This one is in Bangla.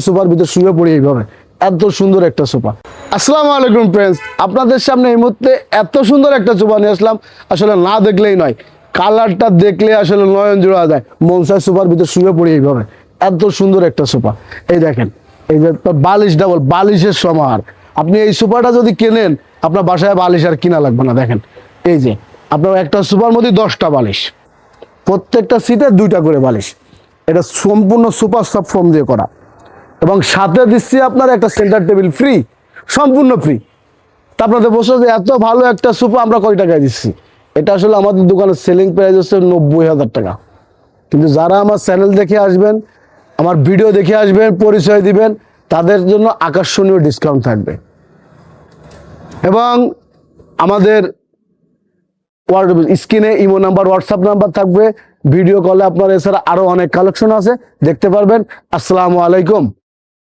সোফার ভিতর শুয়ে পড়ি এইভাবে, এত সুন্দর একটা সোফা। আসসালামু আলাইকুম ফ্রেন্ডস, আপনাদের সামনে এই মুহূর্তে এত সুন্দর একটা সোফা নিয়ে আসলাম। আসলে না দেখলেই নয়, কালারটা দেখলে আসলে নয়ন জোড়া যায়। মনসার সোফার ভিতর শুয়ে পড়ি এইভাবে, এত সুন্দর একটা সোফা। এই দেখেন, এই যে বালিশ, ডাবল বালিশের সমাহার। আপনি এই সোফাটা যদি কেনেন, আপনার বাসায় বালিশ আর কিনা লাগবে না। দেখেন, এই যে আপনার একটা সোফার মধ্যে 10টা বালিশ, প্রত্যেকটা সিটে 2টা করে বালিশ। এটা সম্পূর্ণ সুপার সফট ফোম দিয়ে করা, এবং সাথে দিচ্ছি আপনার একটা সেন্টার টেবিল ফ্রি, সম্পূর্ণ ফ্রি। তা আপনাদের বসে যে এত ভালো একটা সোফা আমরা কয় টাকায় দিচ্ছি? এটা আসলে আমাদের দোকানের সেলিং প্রাইস হচ্ছে 90,000 টাকা। কিন্তু যারা আমার চ্যানেল দেখে আসবেন, আমার ভিডিও দেখে আসবেন, পরিচয় দিবেন, তাদের জন্য আকর্ষণীয় ডিসকাউন্ট থাকবে। এবং আমাদের স্ক্রিনে ইমো নাম্বার, হোয়াটসঅ্যাপ নাম্বার থাকবে। ভিডিও কলে আপনার এছাড়া আরো অনেক কালেকশন আছে, দেখতে পারবেন। আসসালামু আলাইকুম।